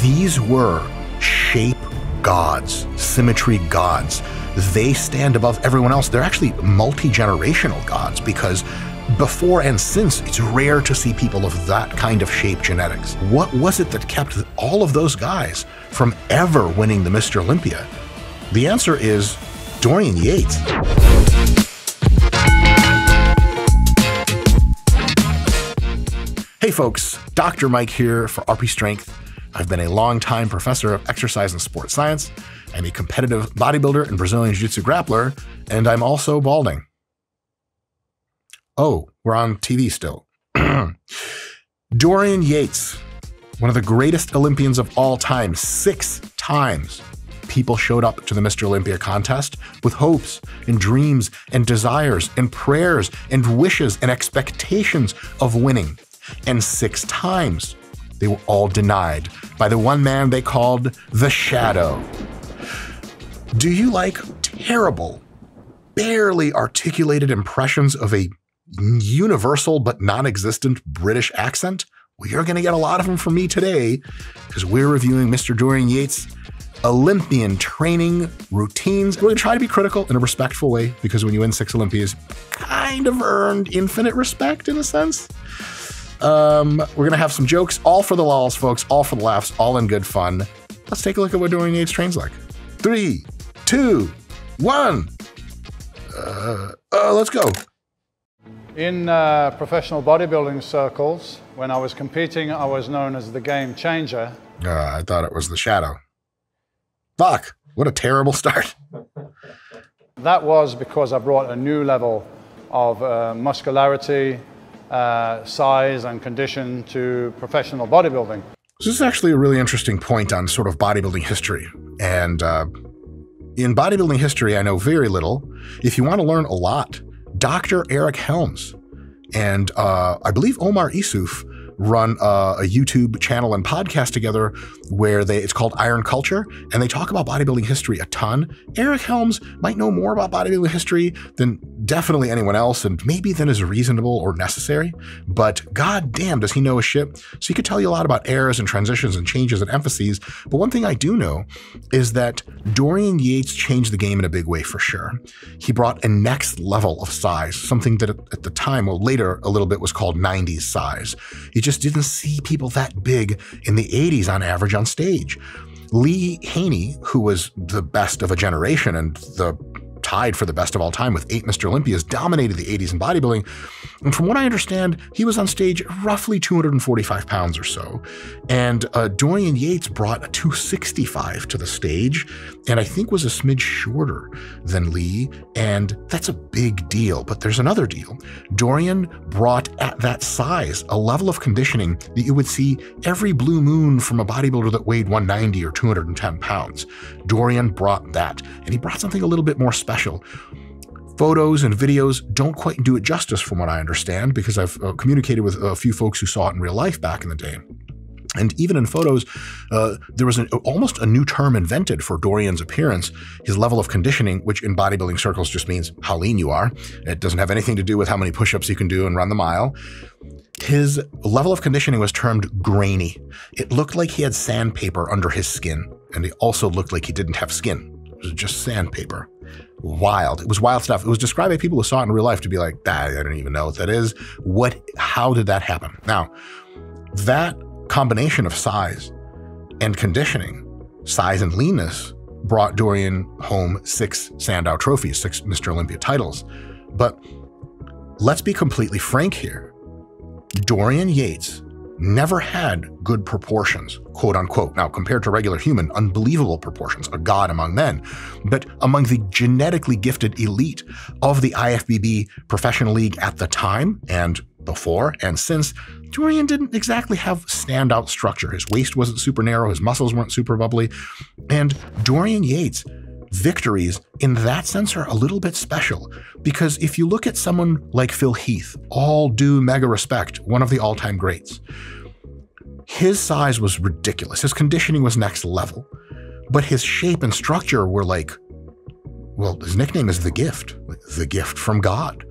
These were shape gods, symmetry gods. They stand above everyone else. They're actually multi-generational gods because before and since, it's rare to see people of that kind of shape genetics. What was it that kept all of those guys from ever winning the Mr. Olympia? The answer is Dorian Yates. Hey folks, Dr. Mike here for RP Strength. I've been a longtime professor of exercise and sports science. I'm a competitive bodybuilder and Brazilian Jiu-Jitsu grappler, and I'm also balding. Oh, we're on TV still. Dorian Yates, one of the greatest Olympians of all time. 6 times people showed up to the Mr. Olympia contest with hopes and dreams and desires and prayers and wishes and expectations of winning. And 6 times they were all denied by the one man they called the Shadow. Do you like terrible, barely articulated impressions of a universal but non-existent British accent? Well, you're going to get a lot of them from me today because we're reviewing Mr. Dorian Yates' Olympian training routines. We're going to try to be critical in a respectful way because when you win 6 Olympias, kind of earned infinite respect in a sense. We're going to have some jokes, all for the lols, folks, all for the laughs, all in good fun. Let's take a look at what Dorian Yates trains like. 3, 2, 1. Let's go. In professional bodybuilding circles, when I was competing, I was known as the game changer. I thought it was the Shadow. Fuck, what a terrible start. That was because I brought a new level of muscularity, size and condition to professional bodybuilding. This is actually a really interesting point on sort of bodybuilding history. And in bodybuilding history, I know very little. If you want to learn a lot, Dr. Eric Helms and I believe Omar Isuf run a YouTube channel and podcast together where it's called Iron Culture, and they talk about bodybuilding history a ton. Eric Helms might know more about bodybuilding history than definitely anyone else, and maybe than is reasonable or necessary, but goddamn does he know his shit. So he could tell you a lot about eras and transitions and changes and emphases, but one thing I do know is that Dorian Yates changed the game in a big way for sure. He brought a next level of size, something that at the time, well later a little bit, was called 90s size. He just didn't see people that big in the 80s on average on stage. Lee Haney, who was the best of a generation and tied for the best of all time with 8 Mr. Olympias, dominated the 80s in bodybuilding. And from what I understand, he was on stage roughly 245 pounds or so. And Dorian Yates brought a 265 to the stage, and I think was a smidge shorter than Lee. And that's a big deal. But there's another deal. Dorian brought at that size a level of conditioning that you would see every blue moon from a bodybuilder that weighed 190 or 210 pounds. Dorian brought that, and he brought something a little bit more special. Photos and videos don't quite do it justice from what I understand, because I've communicated with a few folks who saw it in real life back in the day. And even in photos, there was almost a new term invented for Dorian's appearance, his level of conditioning, which in bodybuilding circles just means how lean you are. It doesn't have anything to do with how many push-ups you can do and run the mile. His level of conditioning was termed grainy. It looked like he had sandpaper under his skin, and it also looked like he didn't have skin. It was just sandpaper. Wild. It was wild stuff. It was described by people who saw it in real life to be like, I don't even know what that is. How did that happen? Now, that combination of size and conditioning, size and leanness, brought Dorian home 6 Sandow trophies, 6 Mr. Olympia titles. But let's be completely frank here. Dorian Yates never had good proportions, quote unquote. Now, compared to regular human, unbelievable proportions, a god among men. But among the genetically gifted elite of the IFBB professional league at the time, and before and since, Dorian didn't exactly have standout structure. His waist wasn't super narrow, his muscles weren't super bubbly, and Dorian Yates' victories in that sense are a little bit special, because if you look at someone like Phil Heath, all due mega respect, one of the all-time greats, his size was ridiculous. His conditioning was next level, but his shape and structure were like, well, his nickname is the gift from God.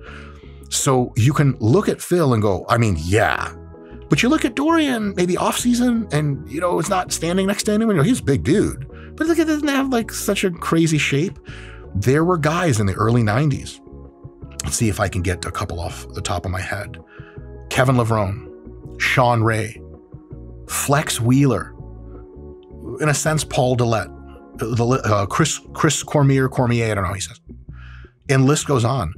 So you can look at Phil and go, I mean, yeah, But you look at Dorian, maybe off season, and it's not standing next to anyone. He's a big dude, but look, it doesn't have like such a crazy shape. There were guys in the early 90s. Let's see if I can get a couple off the top of my head. Kevin Levrone, Sean Ray, Flex Wheeler, in a sense, Paul Dillette, Chris Cormier, I don't know how he says. And list goes on.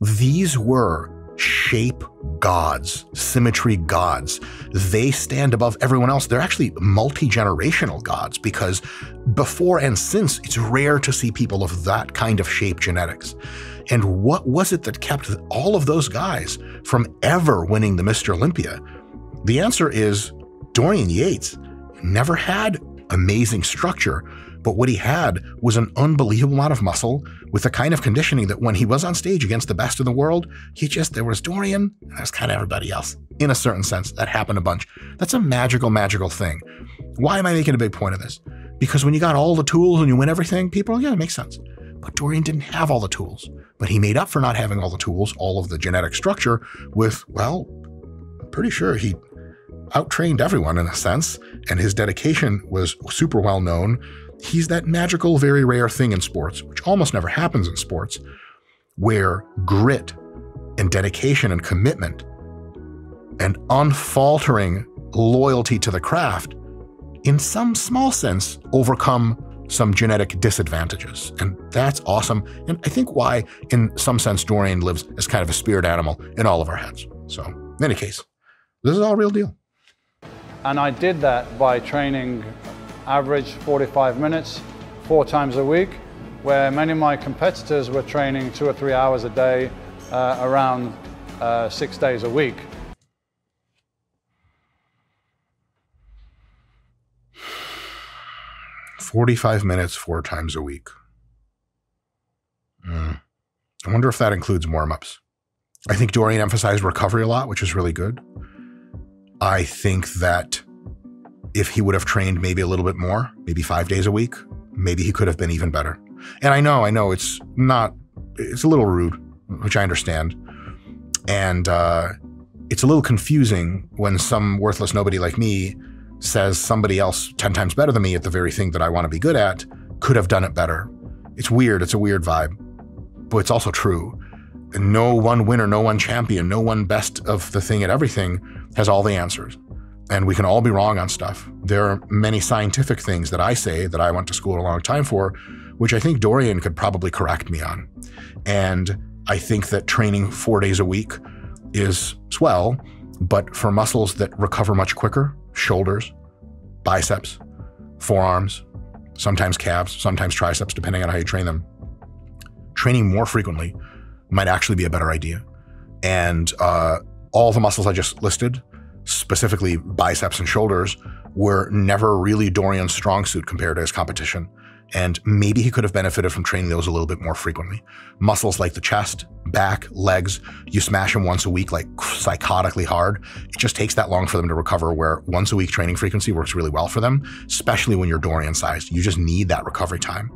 These were shape gods, symmetry gods. They stand above everyone else. They're actually multi-generational gods because before and since, it's rare to see people of that kind of shape genetics. And what was it that kept all of those guys from ever winning the Mr. Olympia? The answer is Dorian Yates never had amazing structure, but what he had was an unbelievable amount of muscle with the kind of conditioning that when he was on stage against the best in the world, there was Dorian and there's kind of everybody else. In a certain sense, that happened a bunch. That's a magical, magical thing. Why am I making a big point of this? Because when you got all the tools and you win everything, people, yeah, it makes sense. But Dorian didn't have all the tools, but he made up for not having all the tools, all of the genetic structure with, well, I'm pretty sure he out-trained everyone in a sense, and his dedication was super well known. He's that magical, very rare thing in sports, which almost never happens in sports, where grit and dedication and commitment and unfaltering loyalty to the craft, in some small sense, overcome some genetic disadvantages. And that's awesome. And I think why, in some sense, Dorian lives as kind of a spirit animal in all of our heads. So in any case, this is all real deal. And I did that by training average 45 minutes, 4 times a week, where many of my competitors were training 2 or 3 hours a day, around 6 days a week. "45 minutes, 4 times a week. I wonder if that includes warm-ups. I think Dorian emphasized recovery a lot, which is really good. I think that if he would have trained maybe a little bit more, maybe 5 days a week, maybe he could have been even better. And I know it's a little rude, which I understand. And it's a little confusing when some worthless nobody like me says somebody else 10 times better than me at the very thing that I want to be good at could have done it better. It's weird. It's a weird vibe, but it's also true. No one winner, no one champion, no one best of the thing at everything has all the answers. And we can all be wrong on stuff. There are many scientific things that I say that I went to school a long time for, which I think Dorian could probably correct me on. And I think that training 4 days a week is swell, but for muscles that recover much quicker, shoulders, biceps, forearms, sometimes calves, sometimes triceps, depending on how you train them, training more frequently might actually be a better idea. And all the muscles I just listed, specifically biceps and shoulders, were never really Dorian's strong suit compared to his competition. And maybe he could have benefited from training those a little bit more frequently. Muscles like the chest, back, legs, you smash them once a week like psychotically hard. It just takes that long for them to recover, where once a week training frequency works really well for them, especially when you're Dorian sized. You just need that recovery time.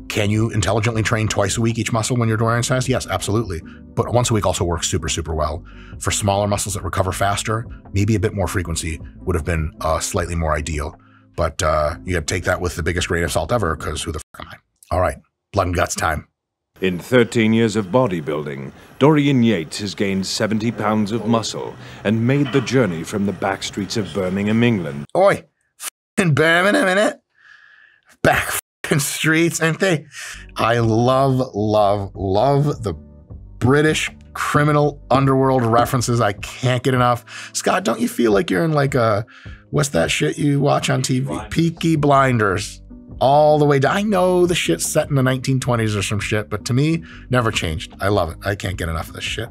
Can you intelligently train twice a week each muscle when you're Dorian sized? Yes, absolutely. But once a week also works super, super well. For smaller muscles that recover faster, maybe a bit more frequency would have been slightly more ideal. But you got to take that with the biggest grain of salt ever, because who the fuck am I? All right, blood and guts time. In 13 years of bodybuilding, Dorian Yates has gained 70 pounds of muscle and made the journey from the back streets of Birmingham, England. Oi, f***ing Birmingham, innit? Back f***ing streets, ain't they? I love the British criminal underworld references. I can't get enough. Scott, don't you feel like you're in like a, what's that shit you watch on TV? Peaky Blinders. All the way down. I know the shit's set in the 1920s or some shit, but to me, never changed. I love it. I can't get enough of this shit.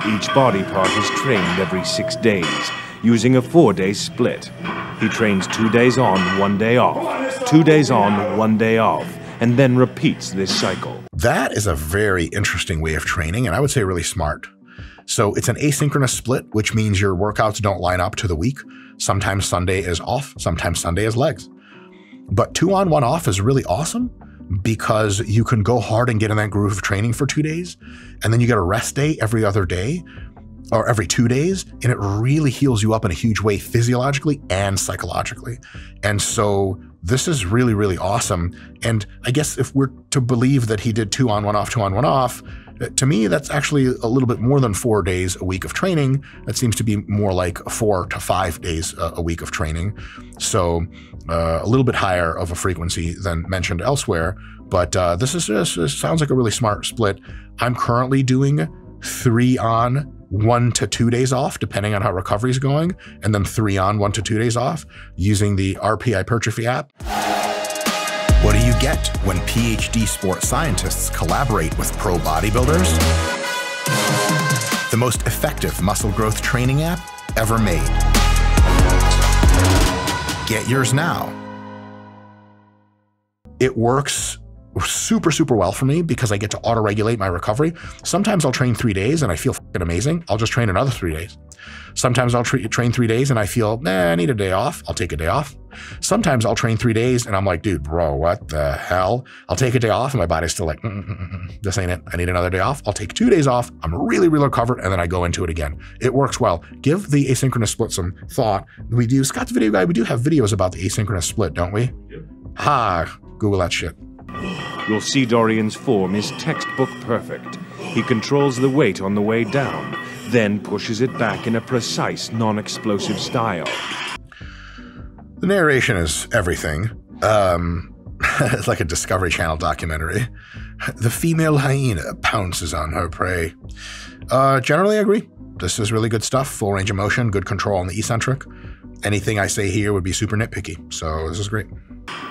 Each body part is trained every 6 days, using a 4-day split. He trains 2 days on, 1 day off, 2 days on, 1 day off, and then repeats this cycle. That is a very interesting way of training, and I would say really smart. So it's an asynchronous split, which means your workouts don't line up to the week. Sometimes Sunday is off, sometimes Sunday is legs. But 2 on, 1 off is really awesome because you can go hard and get in that groove of training for 2 days, and then you get a rest day every other day. or every 2 days, and it really heals you up in a huge way physiologically and psychologically. And so this is really, really awesome. And I guess if we're to believe that he did 2 on, 1 off, 2 on, 1 off, to me, that's actually a little bit more than 4 days a week of training. That seems to be more like 4 to 5 days a week of training. So a little bit higher of a frequency than mentioned elsewhere. But this sounds like a really smart split. I'm currently doing 3 on, 1 to 2 days off, depending on how recovery is going, and then 3 on, 1 to 2 days off using the RP Hypertrophy app. What do you get when PhD sports scientists collaborate with pro bodybuilders? The most effective muscle growth training app ever made. Get yours now. It works super, super well for me because I get to auto-regulate my recovery. Sometimes I'll train 3 days and I feel fucking amazing. I'll just train another 3 days. Sometimes I'll train 3 days and I feel, I need a day off. I'll take a day off. Sometimes I'll train 3 days and I'm like, dude, bro, what the hell? I'll take a day off and my body's still like, this ain't it. I need another day off. I'll take 2 days off. I'm really, really recovered, and then I go into it again. It works well. Give the asynchronous split some thought. Scott's Video Guide, we do have videos about the asynchronous split, don't we? Yep. Google that shit. You'll see Dorian's form is textbook perfect. He controls the weight on the way down, then pushes it back in a precise, non-explosive style. The narration is everything. It's like a Discovery Channel documentary. The female hyena pounces on her prey. Generally, I agree. This is really good stuff. Full range of motion, good control on the eccentric. Anything I say here would be super nitpicky, so this is great.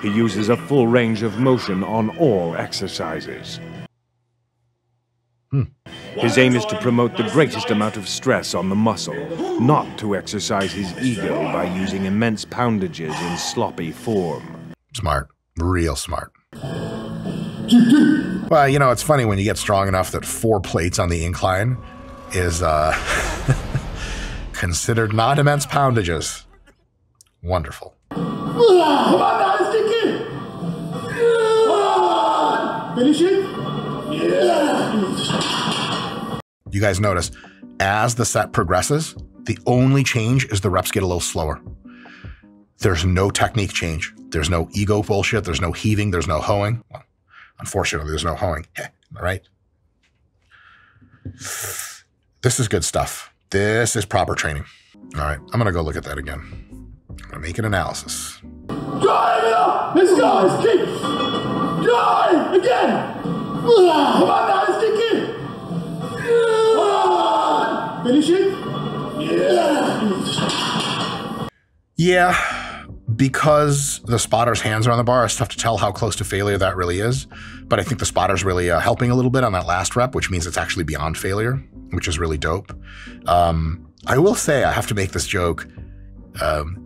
He uses a full range of motion on all exercises. His aim is to promote the greatest amount of stress on the muscle, not to exercise his ego by using immense poundages in sloppy form. Smart. Real smart. Well, you know, it's funny when you get strong enough that 4 plates on the incline is considered not immense poundages. Wonderful. Finish it. You guys notice, as the set progresses, the only change is the reps get a little slower. There's no technique change. There's no ego bullshit. There's no heaving. There's no hoeing. Well, unfortunately, there's no hoeing. All right. This is good stuff. This is proper training. All right. I'm going to go look at that again. I'm going to make an analysis. Drive it up! Let's go! Let's keep! Drive! Again! Come on now, let's kick it! Come on! Finish it? Yeah, because the spotter's hands are on the bar, it's tough to tell how close to failure that really is. But I think the spotter's really helping a little bit on that last rep, which means it's actually beyond failure, which is really dope. I will say, I have to make this joke.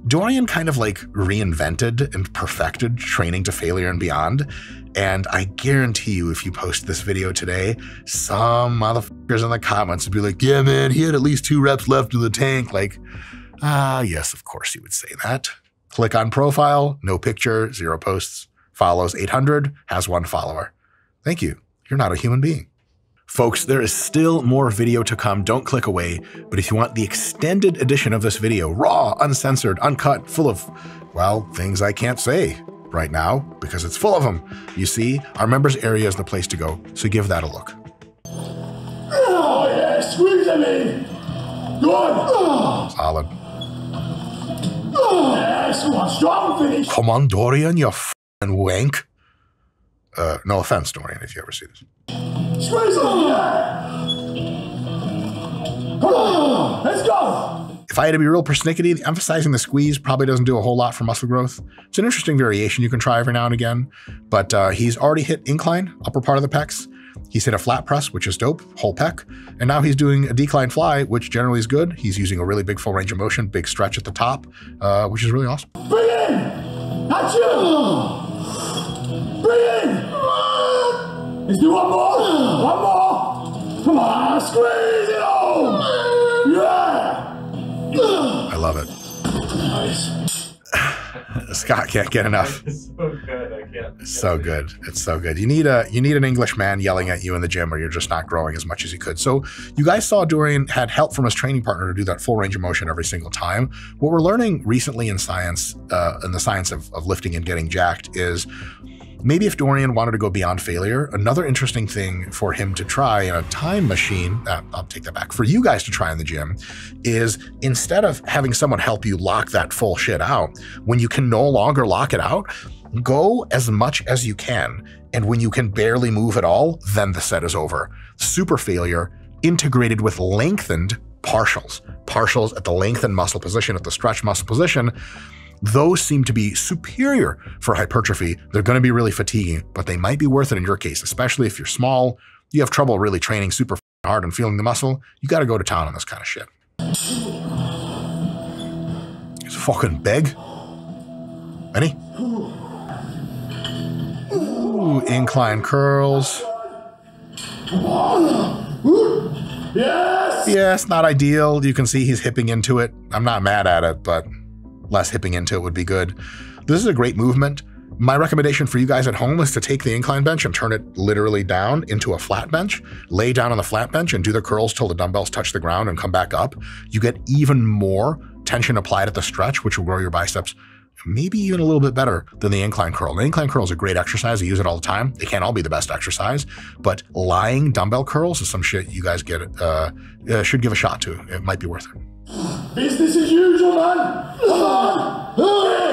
Dorian kind of like reinvented and perfected training to failure and beyond. And I guarantee you, if you post this video today, some motherfuckers in the comments would be like, yeah, man, he had at least 2 reps left in the tank. Like, yes, of course you would say that. Click on profile, no picture, 0 posts, follows 800, has 1 follower. Thank you. You're not a human being. Folks, there is still more video to come. Don't click away. But if you want the extended edition of this video, raw, uncensored, uncut, full of, well, things I can't say right now because it's full of them. You see, our members area is the place to go. So give that a look. Oh, yeah, squeeze it in. Good. Solid. Yes, come on, strong finish. Come on, Dorian, you f***ing wank. No offense, Dorian, if you ever see this. Squeeze it. Come on, let's go. If I had to be real persnickety, emphasizing the squeeze probably doesn't do a whole lot for muscle growth. It's an interesting variation you can try every now and again, but he's already hit incline, upper part of the pecs. He's hit a flat press, which is dope, whole pec. And now he's doing a decline fly, which generally is good. He's using a really big full range of motion, big stretch at the top, which is really awesome. Bring in. Not you. Bring in. Let's do one more. One more. Come on, squeeze it on. Yeah. I love it. Nice. Scott can't get enough. It's so good. I can't. It's so good. It's so good. You need an English man yelling at you in the gym, or you're just not growing as much as you could. So you guys saw Dorian had help from his training partner to do that full range of motion every single time. What we're learning recently in science, in the science of lifting and getting jacked, is maybe if Dorian wanted to go beyond failure, another interesting thing for him to try in a time machine, I'll take that back, for you guys to try in the gym, is instead of having someone help you lock that full shit out, when you can no longer lock it out, go as much as you can. And when you can barely move at all, then the set is over. Super failure integrated with lengthened partials. Partials at the lengthened muscle position, at the stretch muscle position, those seem to be superior for hypertrophy. They're going to be really fatiguing, but they might be worth it in your case, especially if you're small, you have trouble really training super hard and feeling the muscle. You got to go to town on this kind of shit. It's fucking big. Any? Ooh, incline curls. Yes! Yes, not ideal. You can see he's hipping into it. I'm not mad at it, but less hipping into it would be good. This is a great movement. My recommendation for you guys at home is to take the incline bench and turn it literally down into a flat bench, lay down on the flat bench and do the curls till the dumbbells touch the ground and come back up. You get even more tension applied at the stretch, which will grow your biceps maybe even a little bit better than the incline curl. The incline curl is a great exercise. I use it all the time. They can't all be the best exercise, but lying dumbbell curls is some shit you guys should give a shot to. It might be worth it. Business as usual, man. Come on.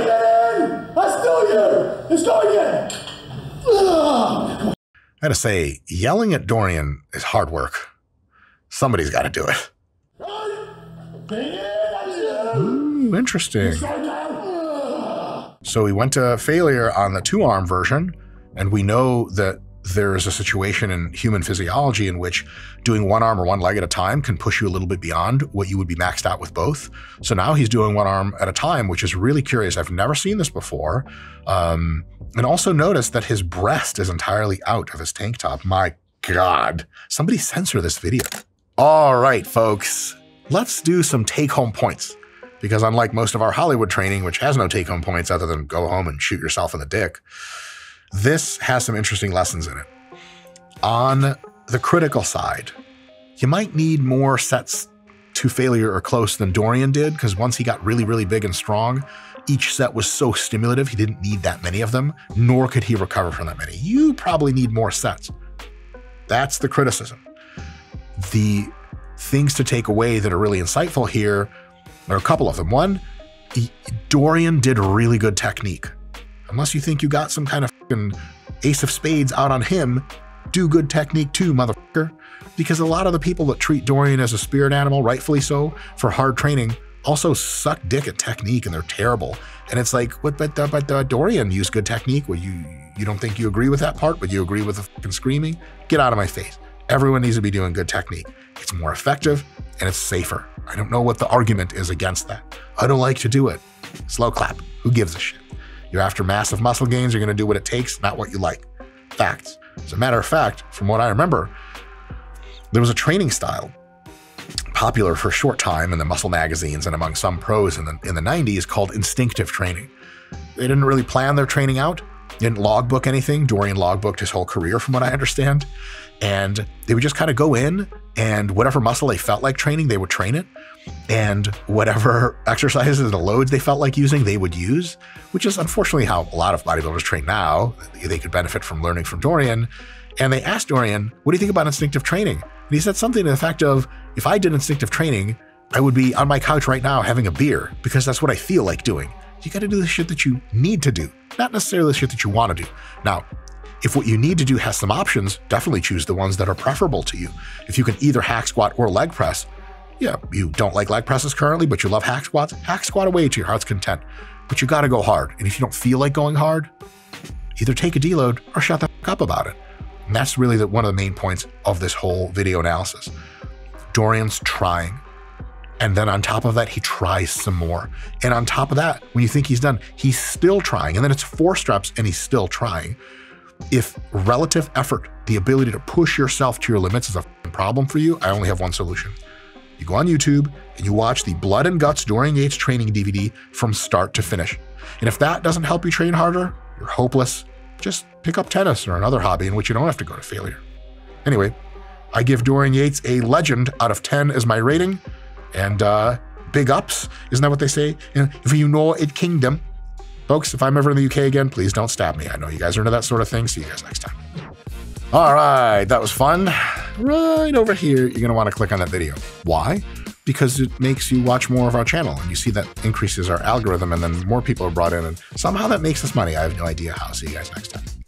Get in. Let's do it. Let's go again. I gotta say, yelling at Dorian is hard work. Somebody's got to do it. Ooh, interesting. So we went to failure on the 2-arm version, and we know that there is a situation in human physiology in which doing one arm or one leg at a time can push you a little bit beyond what you would be maxed out with both. So now he's doing one arm at a time, which is really curious. I've never seen this before. And also notice that his breast is entirely out of his tank top. My God, somebody censor this video. All right, folks, let's do some take-home points. Because unlike most of our Hollywood training, which has no take-home points other than go home and shoot yourself in the dick, this has some interesting lessons in it. On the critical side, you might need more sets to failure or close than Dorian did, because once he got really, really big and strong, each set was so stimulative, he didn't need that many of them, nor could he recover from that many. You probably need more sets. That's the criticism. The things to take away that are really insightful here, there are a couple of them. One, Dorian did really good technique. Unless you think you got some kind of fucking ace of spades out on him, do good technique too, motherfucker. Because a lot of the people that treat Dorian as a spirit animal, rightfully so, for hard training, also suck dick at technique, and they're terrible. And it's like, but Dorian used good technique. Well, you don't think you agree with that part, but you agree with the fucking screaming? Get out of my face. Everyone needs to be doing good technique. It's more effective and it's safer. I don't know what the argument is against that. I don't like to do it. Slow clap. Who gives a shit? You're after massive muscle gains. You're going to do what it takes, not what you like. Facts. As a matter of fact, from what I remember, there was a training style popular for a short time in the muscle magazines and among some pros in the 90s called instinctive training. They didn't really plan their training out, didn't logbook anything. Dorian logbooked his whole career from what I understand. And they would just kind of go in, and whatever muscle they felt like training, they would train it. And whatever exercises and loads they felt like using, they would use, which is unfortunately how a lot of bodybuilders train now. They could benefit from learning from Dorian. And they asked Dorian, what do you think about instinctive training? And he said something to the effect of, if I did instinctive training, I would be on my couch right now having a beer, because that's what I feel like doing. You got to do the shit that you need to do, not necessarily the shit that you want to do. Now, if what you need to do has some options, definitely choose the ones that are preferable to you. If you can either hack squat or leg press, yeah, you don't like leg presses currently, but you love hack squats, hack squat away to your heart's content. But you got to go hard. And if you don't feel like going hard, either take a deload or shut the fuck up about it. And that's really one of the main points of this whole video analysis. Dorian's trying. And then on top of that, he tries some more. And on top of that, when you think he's done, he's still trying. And then it's 4 steps and he's still trying. If relative effort, the ability to push yourself to your limits is a problem for you, I only have one solution. You go on YouTube and you watch the Blood and Guts Dorian Yates training DVD from start to finish. And if that doesn't help you train harder, you're hopeless. Just pick up tennis or another hobby in which you don't have to go to failure. Anyway, I give Dorian Yates a legend out of 10 as my rating. And big ups, isn't that what they say? If you know it, kingdom. Folks, if I'm ever in the UK again, please don't stab me. I know you guys are into that sort of thing. See you guys next time. All right, that was fun. Right over here, you're gonna wanna click on that video. Why? Because it makes you watch more of our channel and you see that increases our algorithm and then more people are brought in and somehow that makes us money. I have no idea how. See you guys next time.